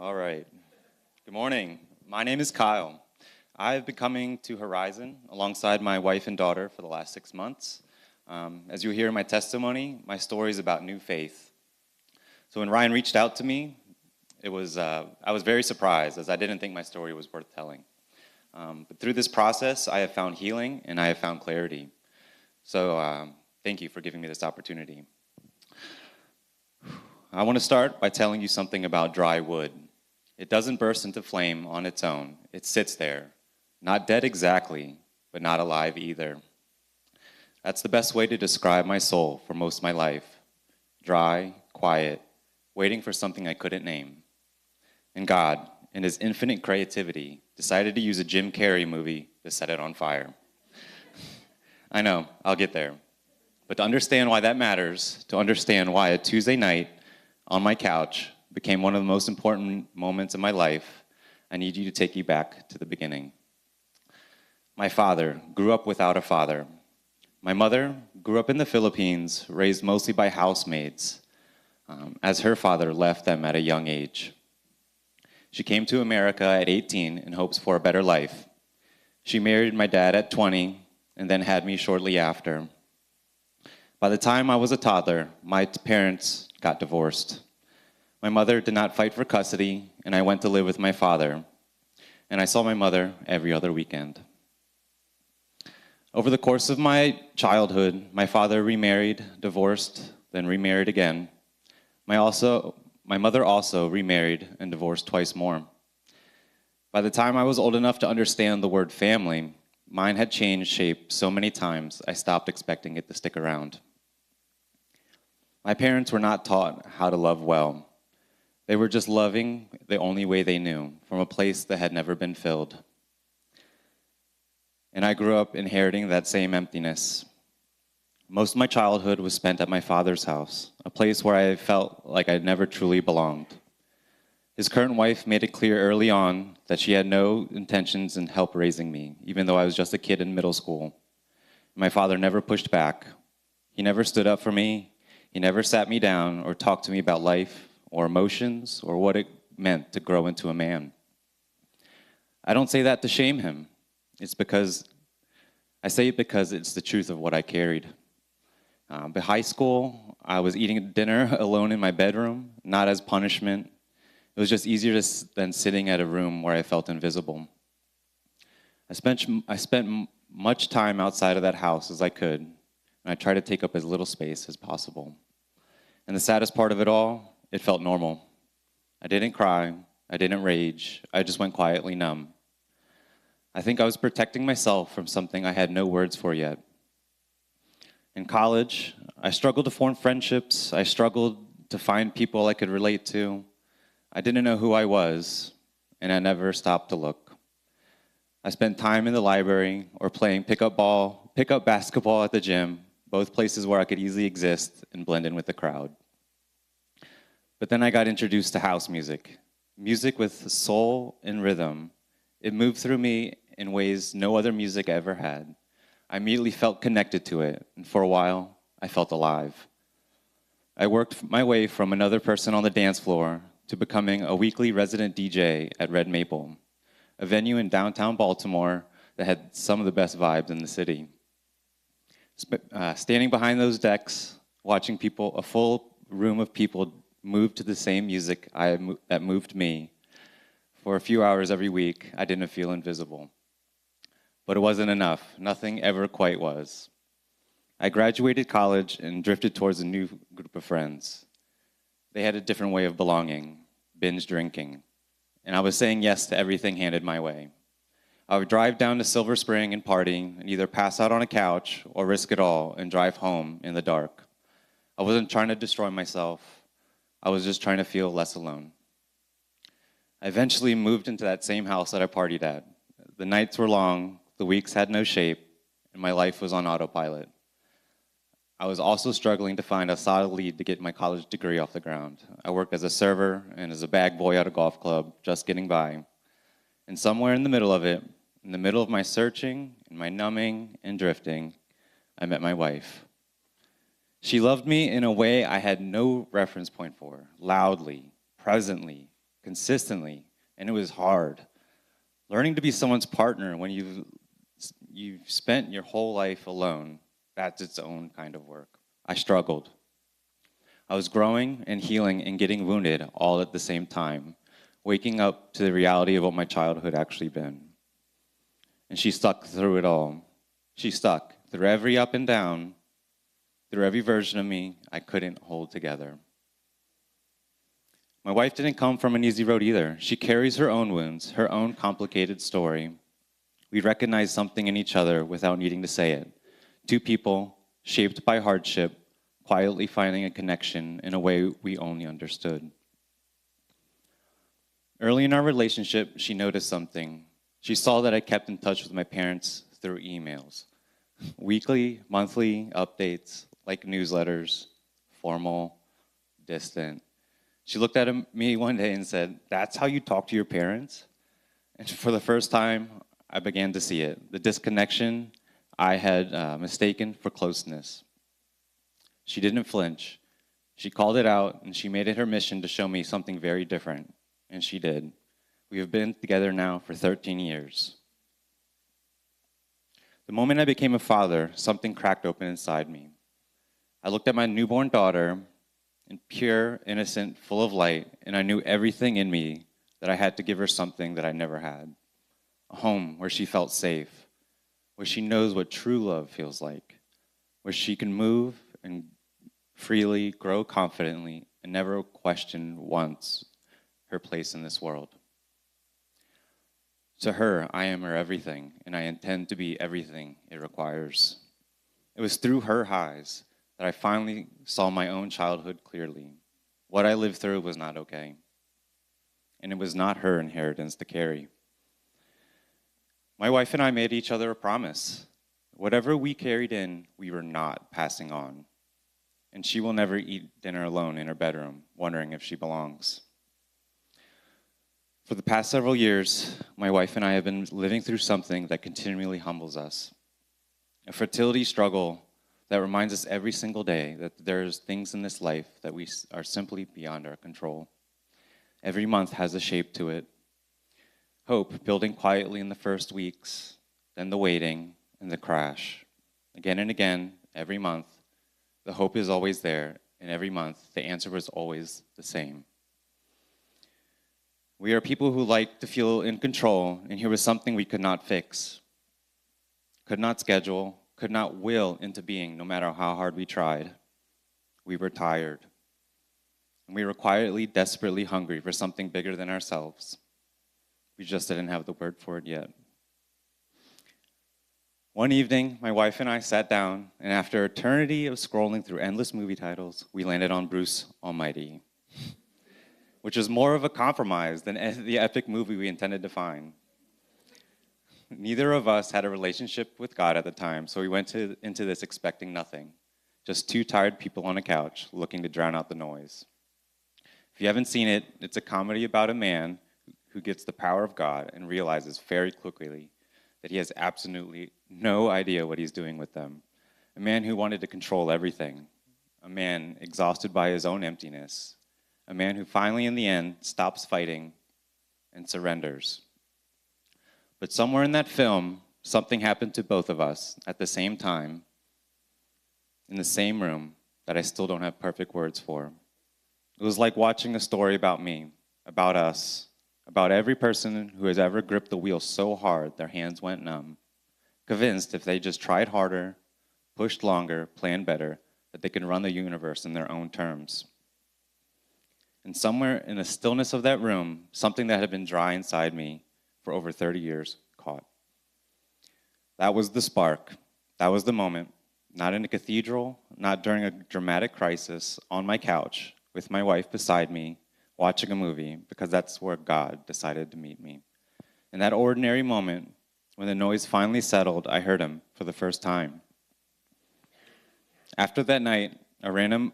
All right. Good morning. My name is Kyle. I've been coming to Horizon alongside my wife and daughter for the last 6 months. As you hear in my testimony, my story is about new faith. So when Ryan reached out to me, I was very surprised as I didn't think my story was worth telling. But through this process, I have found healing and I have found clarity. So thank you for giving me this opportunity. I want to start by telling you something about dry wood. It doesn't burst into flame on its own. It sits there, not dead exactly, but not alive either. That's the best way to describe my soul for most of my life. Dry, quiet, waiting for something I couldn't name. And God, in his infinite creativity, decided to use a Jim Carrey movie to set it on fire. I know, I'll get there. But to understand why that matters, to understand why a Tuesday night on my couch became one of the most important moments of my life, I need you to take you back to the beginning. My father grew up without a father. My mother grew up in the Philippines, raised mostly by housemaids, as her father left them at a young age. She came to America at 18 in hopes for a better life. She married my dad at 20 and then had me shortly after. By the time I was a toddler, my parents got divorced. My mother did not fight for custody, and I went to live with my father. And I saw my mother every other weekend. Over the course of my childhood, my father remarried, divorced, then remarried again. My mother also remarried and divorced twice more. By the time I was old enough to understand the word family, mine had changed shape so many times I stopped expecting it to stick around. My parents were not taught how to love well. They were just loving the only way they knew, from a place that had never been filled. And I grew up inheriting that same emptiness. Most of my childhood was spent at my father's house, a place where I felt like I never truly belonged. His current wife made it clear early on that she had no intentions in help raising me, even though I was just a kid in middle school. My father never pushed back. He never stood up for me. He never sat me down or talked to me about life or emotions or what it meant to grow into a man. I don't say that to shame him. I say it because it's the truth of what I carried. By high school, I was eating dinner alone in my bedroom, not as punishment. It was just easier than sitting at a room where I felt invisible. I spent much time outside of that house as I could, and I tried to take up as little space as possible. And the saddest part of it all, it felt normal. I didn't cry, I didn't rage, I just went quietly numb. I think I was protecting myself from something I had no words for yet. In college, I struggled to form friendships, I struggled to find people I could relate to. I didn't know who I was, and I never stopped to look. I spent time in the library or playing pickup basketball at the gym, both places where I could easily exist and blend in with the crowd. But then I got introduced to house music with soul and rhythm. It moved through me in ways no other music ever had. I immediately felt connected to it, and for a while, I felt alive. I worked my way from another person on the dance floor to becoming a weekly resident DJ at Red Maple, a venue in downtown Baltimore that had some of the best vibes in the city. Standing behind those decks, watching a full room of people move to the same music that moved me, for a few hours every week, I didn't feel invisible. But it wasn't enough. Nothing ever quite was. I graduated college and drifted towards a new group of friends. They had a different way of belonging, binge drinking, and I was saying yes to everything handed my way. I would drive down to Silver Spring and party and either pass out on a couch or risk it all and drive home in the dark. I wasn't trying to destroy myself. I was just trying to feel less alone. I eventually moved into that same house that I partied at. The nights were long, the weeks had no shape, and my life was on autopilot. I was also struggling to find a solid lead to get my college degree off the ground. I worked as a server and as a bag boy at a golf club, just getting by. And somewhere in the middle of it, in the middle of my searching and my numbing and drifting, I met my wife. She loved me in a way I had no reference point for, loudly, presently, consistently, and it was hard. Learning to be someone's partner when you've spent your whole life alone, that's its own kind of work. I struggled. I was growing and healing and getting wounded all at the same time, waking up to the reality of what my childhood actually been. And she stuck through it all. She stuck through every up and down, through every version of me I couldn't hold together. My wife didn't come from an easy road either. She carries her own wounds, her own complicated story. We recognize something in each other without needing to say it. Two people shaped by hardship, quietly finding a connection in a way we only understood. Early in our relationship, she noticed something. She saw that I kept in touch with my parents through emails. Weekly, monthly updates, like newsletters, formal, distant. She looked at me one day and said, "That's how you talk to your parents?" And for the first time, I began to see it. The disconnection I had mistaken for closeness. She didn't flinch. She called it out, and she made it her mission to show me something very different. And she did. We have been together now for 13 years. The moment I became a father, something cracked open inside me. I looked at my newborn daughter, and pure, innocent, full of light, and I knew everything in me that I had to give her something that I never had. A home where she felt safe, where she knows what true love feels like, where she can move and freely grow confidently and never question once her place in this world. To her, I am her everything, and I intend to be everything it requires. It was through her eyes that I finally saw my own childhood clearly. What I lived through was not okay, and it was not her inheritance to carry. My wife and I made each other a promise. Whatever we carried in, we were not passing on. And she will never eat dinner alone in her bedroom, wondering if she belongs. For the past several years, my wife and I have been living through something that continually humbles us. A fertility struggle that reminds us every single day that there's things in this life that we are simply beyond our control. Every month has a shape to it. Hope building quietly in the first weeks, then the waiting and the crash. Again and again, every month, the hope is always there, and every month, the answer was always the same. We are people who like to feel in control, and here was something we could not fix, could not schedule, could not will into being, no matter how hard we tried. We were tired, and we were quietly, desperately hungry for something bigger than ourselves. We just didn't have the word for it yet. One evening, my wife and I sat down, and after an eternity of scrolling through endless movie titles, we landed on Bruce Almighty, which is more of a compromise than the epic movie we intended to find. Neither of us had a relationship with God at the time, so we went into this expecting nothing, just two tired people on a couch looking to drown out the noise. If you haven't seen it, it's a comedy about a man who gets the power of God and realizes very quickly that he has absolutely no idea what he's doing with them. A man who wanted to control everything. A man exhausted by his own emptiness. A man who finally, in the end, stops fighting and surrenders. But somewhere in that film, something happened to both of us at the same time, in the same room, that I still don't have perfect words for. It was like watching a story about me, about us, about every person who has ever gripped the wheel so hard their hands went numb, convinced if they just tried harder, pushed longer, planned better, that they could run the universe in their own terms. And somewhere in the stillness of that room, something that had been dry inside me for over 30 years caught. That was the spark. That was the moment. Not in a cathedral, not during a dramatic crisis, on my couch, with my wife beside me, watching a movie, because that's where God decided to meet me. In that ordinary moment, when the noise finally settled, I heard him for the first time. After that night, a random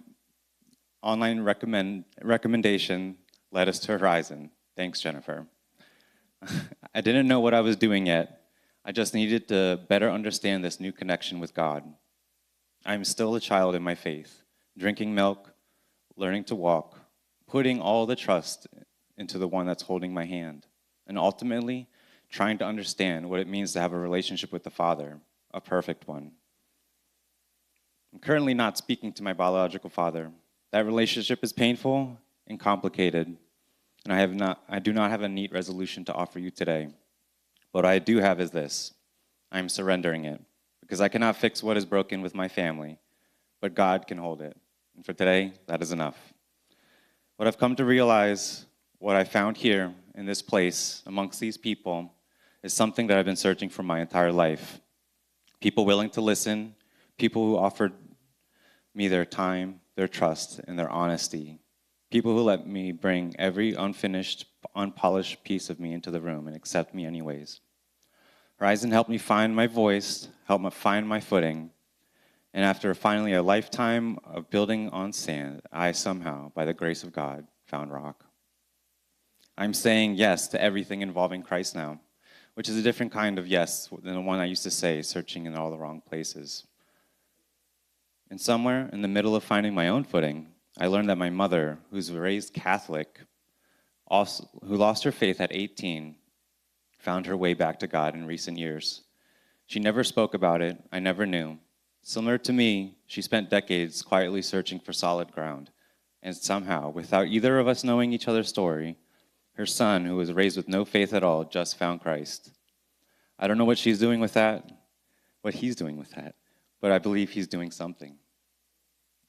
online recommendation led us to Horizon. Thanks, Jennifer. I didn't know what I was doing yet. I just needed to better understand this new connection with God. I'm still a child in my faith, drinking milk, learning to walk, putting all the trust into the one that's holding my hand, and ultimately trying to understand what it means to have a relationship with the Father, a perfect one. I'm currently not speaking to my biological father. That relationship is painful and complicated, and I do not have a neat resolution to offer you today. What I do have is this: I am surrendering it, because I cannot fix what is broken with my family, but God can hold it. And for today, that is enough. What I've come to realize, what I found here in this place, amongst these people, is something that I've been searching for my entire life. People willing to listen, people who offered me their time, their trust, and their honesty. People who let me bring every unfinished, unpolished piece of me into the room and accept me anyways. Horizon helped me find my voice, helped me find my footing, and after finally a lifetime of building on sand, I somehow, by the grace of God, found rock. I'm saying yes to everything involving Christ now, which is a different kind of yes than the one I used to say, searching in all the wrong places. And somewhere in the middle of finding my own footing, I learned that my mother, who's raised Catholic, who lost her faith at 18, found her way back to God in recent years. She never spoke about it. I never knew. Similar to me, she spent decades quietly searching for solid ground. And somehow, without either of us knowing each other's story, her son, who was raised with no faith at all, just found Christ. I don't know what she's doing with that, what he's doing with that, but I believe he's doing something.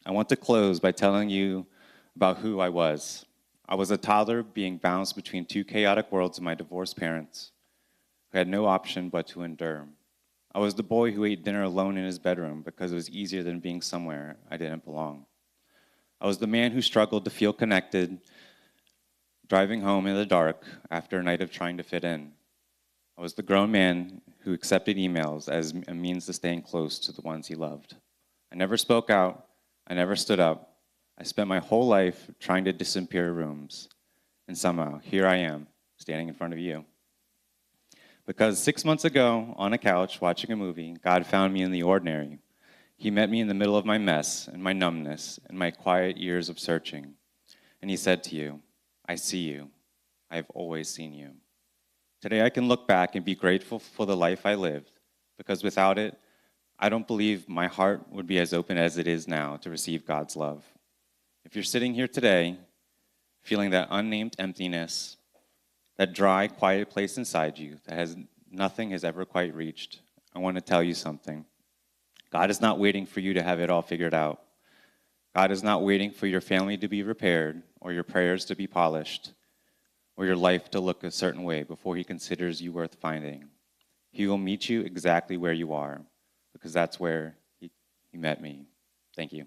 I want to close by telling you about who I was. I was a toddler being bounced between two chaotic worlds of my divorced parents, who had no option but to endure. I was the boy who ate dinner alone in his bedroom because it was easier than being somewhere I didn't belong. I was the man who struggled to feel connected, driving home in the dark after a night of trying to fit in. I was the grown man who accepted emails as a means to staying close to the ones he loved. I never spoke out. I never stood up. I spent my whole life trying to disappear rooms. And somehow, here I am, standing in front of you. Because 6 months ago, on a couch, watching a movie, God found me in the ordinary. He met me in the middle of my mess and my numbness and my quiet years of searching. And he said to you, I see you. I have always seen you. Today I can look back and be grateful for the life I lived, because without it, I don't believe my heart would be as open as it is now to receive God's love. If you're sitting here today, feeling that unnamed emptiness, that dry, quiet place inside you that nothing has ever quite reached, I want to tell you something. God is not waiting for you to have it all figured out. God is not waiting for your family to be repaired or your prayers to be polished or your life to look a certain way before he considers you worth finding. He will meet you exactly where you are, because that's where he met me. Thank you.